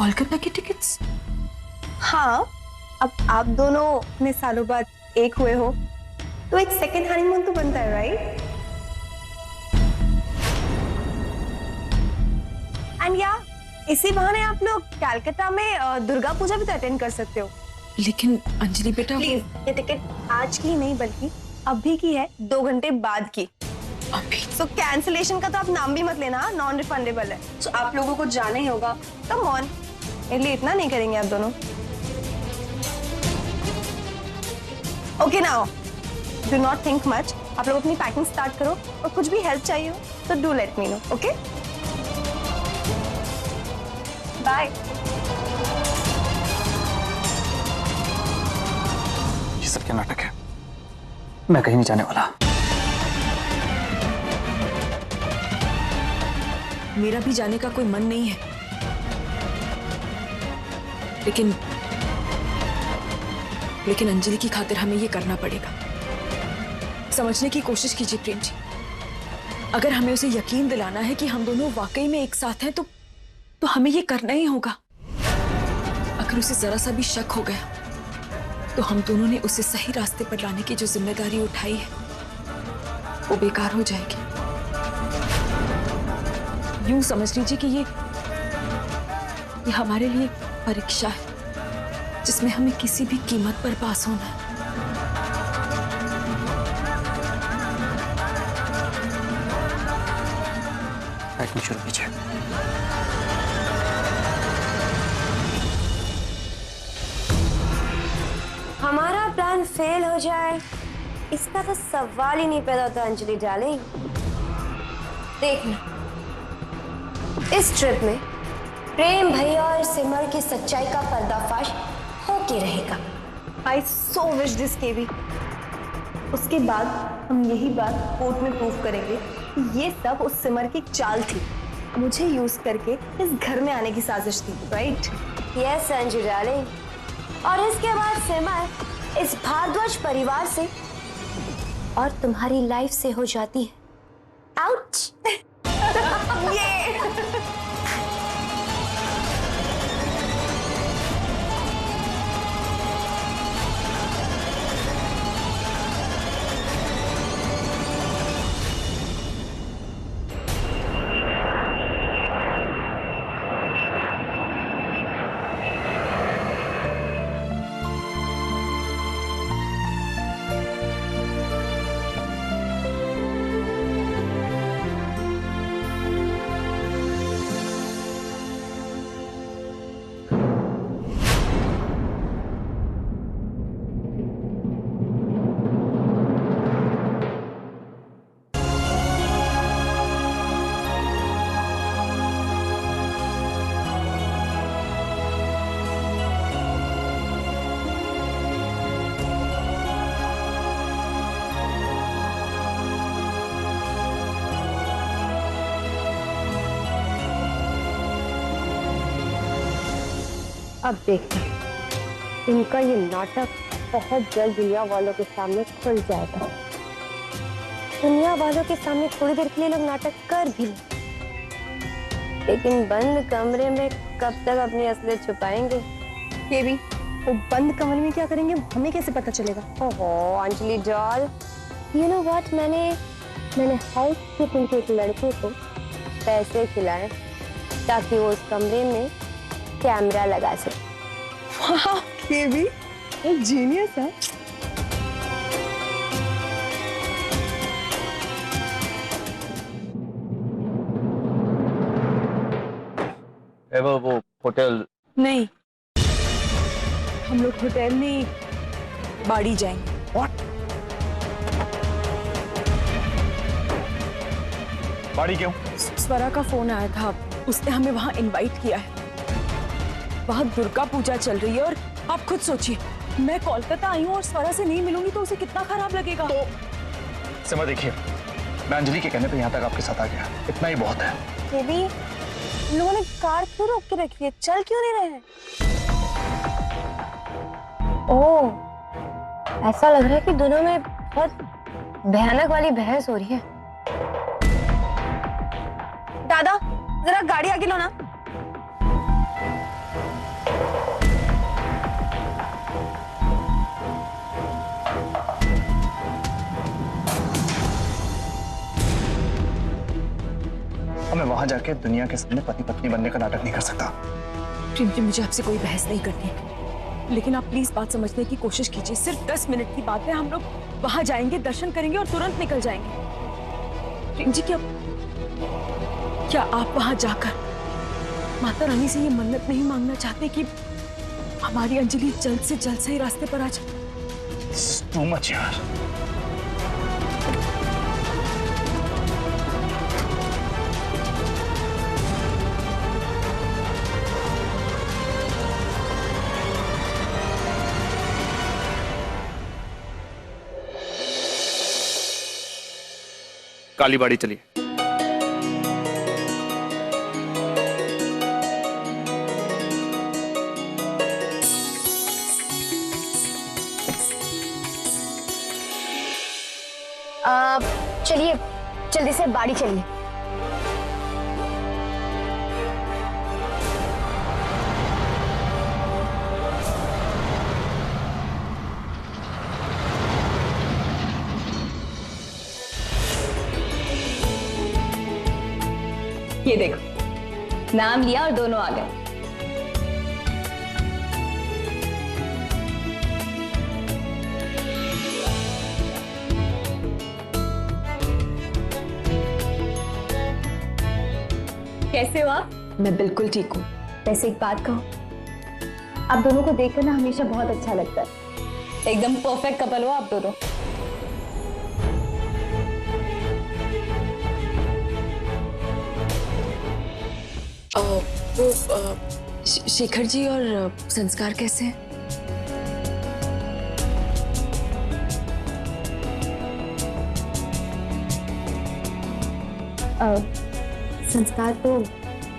कोलकाता की टिकट्स? हाँ, अब आप दोनों इतने सालों बाद एक हुए हो तो एक सेकंड हनीमून तो बनता है, राइट? एंड या इसी बहाने आप लोग कलकत्ता में दुर्गा पूजा भी तो अटेंड कर सकते हो। लेकिन अंजलि बेटा, प्लीज, ये टिकट आज की नहीं बल्कि अभी की है, 2 घंटे बाद की। अभी? सो कैंसिलेशन का तो आप नाम भी मत लेना, नॉन रिफंडेबल है। सो आप लोगों को जाना ही होगा। कम ऑन, मेरे लिए इतना नहीं करेंगे आप दोनों। Okay now, do not think much. आप लोग अपनी पैकिंग स्टार्ट करो और कुछ भी हेल्प चाहिए हो तो do let me know, okay? Bye. ये सब क्या नाटक है? मैं कहीं नहीं जाने वाला। मेरा भी जाने का कोई मन नहीं है, लेकिन अंजलि की खातिर हमें ये करना पड़ेगा। समझने की कोशिश कीजिए प्रेम जी। अगर हमें उसे यकीन दिलाना है कि हम दोनों वाकई में एक साथ हैं तो हमें ये करना ही होगा। अगर उसे जरा सा भी शक हो गया तो हम दोनों ने उसे सही रास्ते पर लाने की जो जिम्मेदारी उठाई है वो बेकार हो जाएगी। यूं समझ लीजिए कि ये हमारे लिए परीक्षा है जिसमें हमें किसी भी कीमत पर पास होना है। पैकिंग शुरू कीजिए। हमारा प्लान फेल हो जाए इसका तो सवाल ही नहीं पैदा होता अंजलि डार्लिंग। देखना, इस ट्रिप में प्रेम भैया और सिमर की सच्चाई का पर्दाफाश होके रहेगा। आई सो विश दिस केवी। उसके बाद हम यही बात कोर्ट में प्रूव करेंगे कि ये सब उस सिमर की चाल थी, मुझे यूज करके इस घर में आने की साजिश थी, राइट? Yes Anju darling. और इसके बाद सिमर इस भारद्वाज परिवार से और तुम्हारी लाइफ से हो जाती है आउट। अब देखते हैं, इनका ये नाटक बहुत जल्द दुनिया वालों के सामने खुल जाएगा। दुनिया वालों के सामने थोड़ी देर के लिए लोग नाटक कर भी लें, लेकिन बंद कमरे में कब तक अपनी असलियत छुपाएंगे? ये भी, वो बंद कमरे में क्या करेंगे हमें कैसे पता चलेगा? ओहो Anjali doll, you know what, मैंने हाउस कीपिंग के एक लड़के को पैसे खिलाए ताकि वो उस कमरे में कैमरा लगा सके। वाह, ये भी एक जीनियस है। वो होटल नहीं, हम लोग होटल नहीं, बाड़ी जाएंगे। What? बाड़ी क्यों? स्वरा का फोन आया था, उसने हमें वहां इनवाइट किया है। वहां दुर्गा पूजा चल रही है और आप खुद सोचिए, मैं कोलकाता आई हूँ और स्वरा से नहीं मिलूंगी तो उसे कितना खराब लगेगा। तो सिमर देखिए, मैं अंजलि के कहने पे यहाँ तक आपके साथ आ गया, इतना ही बहुत है। ये भी, इन लोगों ने कार क्यों रोक के रखी है? चल क्यों नहीं रहे हैं? ओह, ऐसा लग रहा है कि दोनों में बहुत भयानक वाली बहस हो रही है। दादा, जरा गाड़ी आगे लो ना। वहां जाके दुनिया के सामने पति पत्नी बनने का नाटक नहीं कर सकता। प्रेम जी, मुझे आपसे कोई बहस नहीं करनी, लेकिन आप प्लीज बात समझने की कोशिश कीजिए। सिर्फ 10 मिनट की बात है, हम लोग वहां जाएंगे, दर्शन करेंगे और तुरंत निकल जाएंगे। प्रेम जी, क्या आप वहां जाकर माता रानी से ये मन्नत नहीं मांगना चाहते कि हमारी अंजलि जल्द से जल्द सही रास्ते पर आ जाए? टू मच यार। कालीबाड़ी चलिए। चलिए जल्दी से बाड़ी चलिए। ये देखो, नाम लिया और दोनों आ गए। कैसे हो आप? मैं बिल्कुल ठीक हूँ। वैसे एक बात कहो, आप दोनों को देखकर ना हमेशा बहुत अच्छा लगता है। एकदम परफेक्ट कपल हो आप दोनों। शेखर जी और संस्कार कैसे हैं? संस्कार तो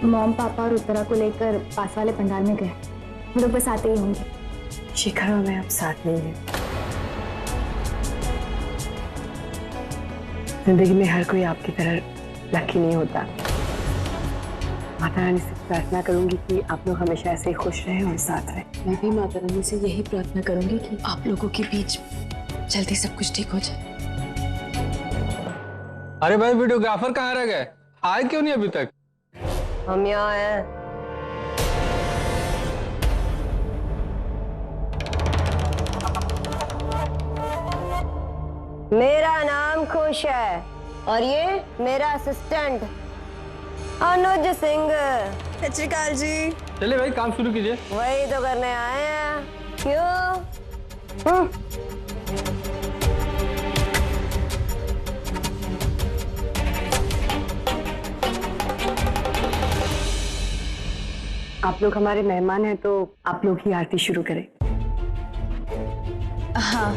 मॉम पापा और उत्तरा को लेकर पास वाले पंडाल में गए। वो लोग बस आते ही होंगे। शेखर और मैं अब साथ नहीं हैं। जिंदगी में हर कोई आपकी तरह लकी नहीं होता। माता रानी से प्रार्थना करूंगी कि आप लोग हमेशा ऐसे ही खुश रहें और साथ रहें। मैं भी माता रानी से यही प्रार्थना करूंगी कि आप लोगों के बीच जल्दी सब कुछ ठीक हो जाए। अरे भाई, वीडियोग्राफर कहाँ रह गए? आए क्यों नहीं अभी तक? हम यहाँ हैं। मेरा नाम खुश है और ये मेरा असिस्टेंट अनुज सिंह। सत श्री अकाल जी। चलिए भाई, काम शुरू कीजिए। वही तो करने आए हैं। क्यों? आप लोग हमारे मेहमान हैं तो आप लोग ही आरती शुरू करें। हाँ,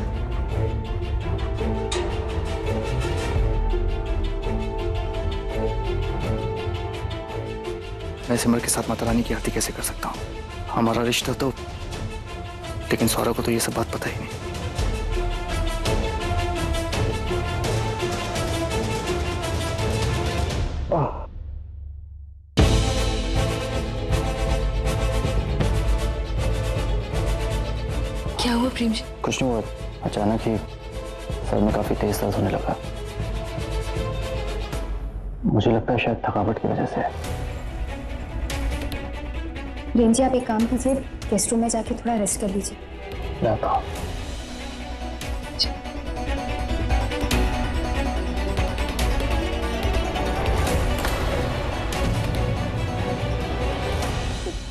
मैं सिमर के साथ माता रानी की आरती कैसे कर सकता हूँ? हमारा रिश्ता तो, लेकिन सौरभ को तो ये सब बात पता ही नहीं। क्या हुआ प्रेम जी? कुछ नहीं हुआ, अचानक ही सर में काफी तेज दर्द होने लगा। मुझे लगता है शायद थकावट की वजह से है। रेन जी, आप एक काम कीजिए, गेस्ट रूम में जाके थोड़ा रेस्ट कर लीजिए। मैं आता हूँ।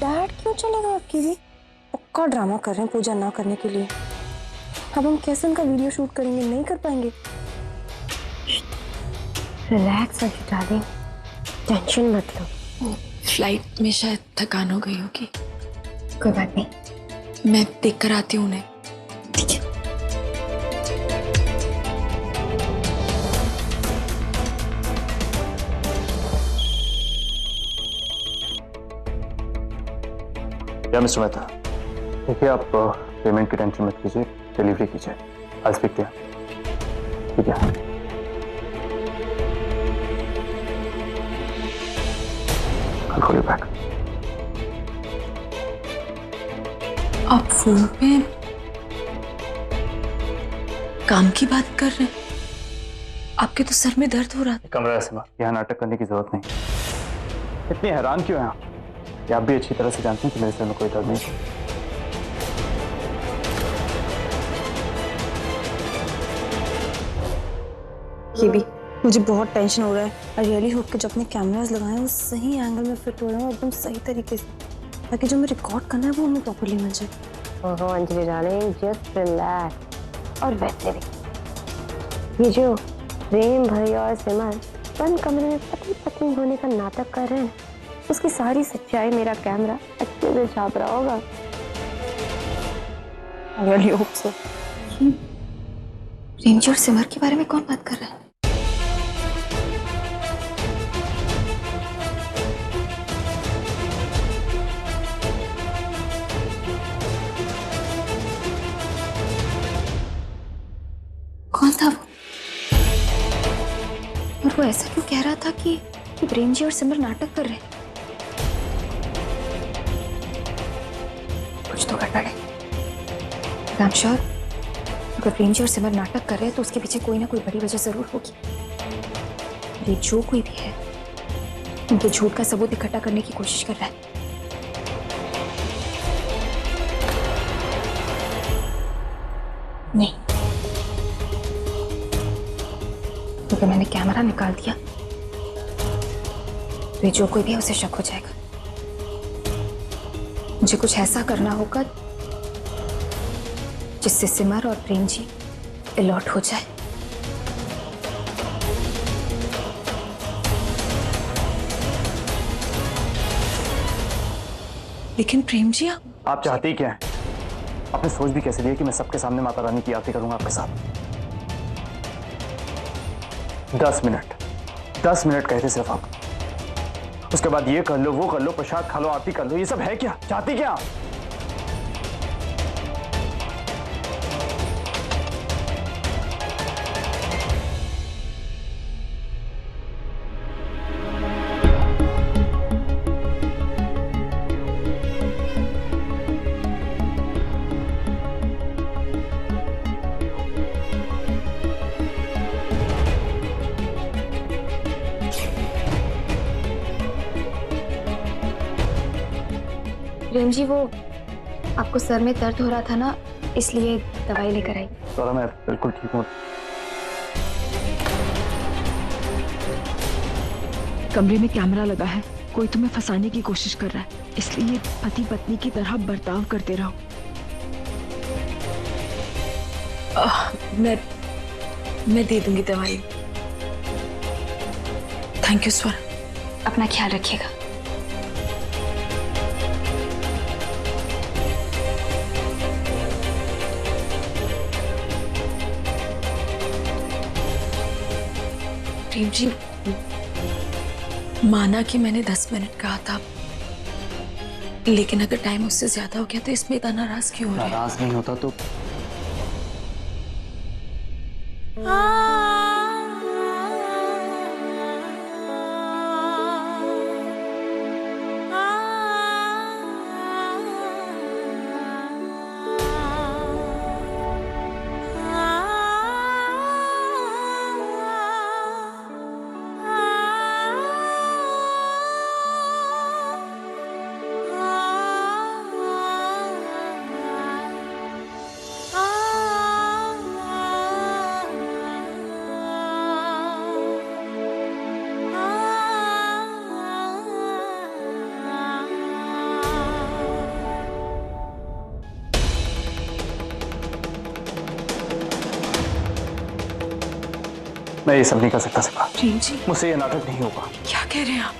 डैड क्यों चलेगा आपकी भी? पक्का ड्रामा कर रहे हैं पूजा ना करने के लिए। अब हम कैसे उनका वीडियो शूट करेंगे? नहीं कर पाएंगे। रिलैक्स रखिए डार्लिंग, टेंशन मत लो। फ्लाइट में शायद थकान हो गई होगी। कोई बात नहीं, मैं देख कर आती हूँ उन्हें। ठीक है। क्या मिस्टर मेहता, देखिए आप पेमेंट की टेंशन मत कीजिए, डिलीवरी कीजिए। I speak to you. ठीक है। I'll call you back. आप फोन पे काम की बात कर रहे हैं? आपके तो सर में दर्द हो रहा था। कमरा है सिमर, यहाँ नाटक करने की जरूरत नहीं। इतनी हैरान क्यों हैं आप? या आप भी अच्छी तरह से जानती हैं कि मेरे सिर में कोई दर्द नहीं। ये भी मुझे बहुत टेंशन हो रहा है। आई रियली होप कि जो अपने कैमरास लगाए हैं वो सही एंगल में फिट हो रहे हैं, एकदम सही तरीके से, ताकि जो मैं रिकॉर्ड करना है वो हमें प्रॉपर्ली मिल जाए। ओहो अंजलि डार्लिंग, जस्ट रिलैक्स। और वैसे भी ये जो प्रेम भैया और सिमर बंद कमरे में पति पत्नी होने का नाटक कर रहे हैं, उसकी सारी सच्चाई मेरा कैमरा अच्छे से छाप रहा होगा। I really hope so. Prem ji और सिमर के बारे में कौन बात कर रहा है? कौन था वो? और वो ऐसा क्यों कह रहा था कि प्रेम जी और सिमर नाटक कर रहे हैं? कुछ तो गड़बड़ है। आई एम श्योर अगर प्रेम जी और सिमर नाटक कर रहे हैं तो उसके पीछे कोई ना कोई बड़ी वजह जरूर होगी। ये जो कोई भी है उनके झूठ का सबूत इकट्ठा करने की कोशिश कर रहा है। नहीं, क्योंकि मैंने कैमरा निकाल दिया तो ये जो कोई भी है उसे शक हो जाएगा। मुझे कुछ ऐसा करना होगा जिससे सिमर और प्रेम जी अलर्ट हो जाए। लेकिन प्रेम जी आप चाहती ही क्या हैं? आपने सोच भी कैसे लिया कि मैं सबके सामने माता रानी की आरती करूंगा आपके साथ? 10 मिनट कहे थे सिर्फ आप। उसके बाद ये कर लो, वो कर लो, प्रसाद खा लो, आरती कर लो। ये सब है क्या? चाहती क्या आप? प्रेम जी वो आपको सर में दर्द हो रहा था ना, इसलिए दवाई लेकर आई। तो मैं बिल्कुल ठीक हूँ। कमरे में कैमरा लगा है, कोई तुम्हें फंसाने की कोशिश कर रहा है, इसलिए पति पत्नी की तरह बर्ताव करते रहो। मैं दे दूंगी दवाई। थैंक यू स्वर। अपना ख्याल रखिएगा। प्रेम जी माना कि मैंने 10 मिनट कहा था, लेकिन अगर टाइम उससे ज्यादा हो गया तो इसमें इतना नाराज क्यों हो रहे हैं? नाराज नहीं होता तो मैं ये सब नहीं कर सकता सिपा। प्रेम जी मुझसे ये नाटक नहीं होगा। क्या कह रहे हैं आप?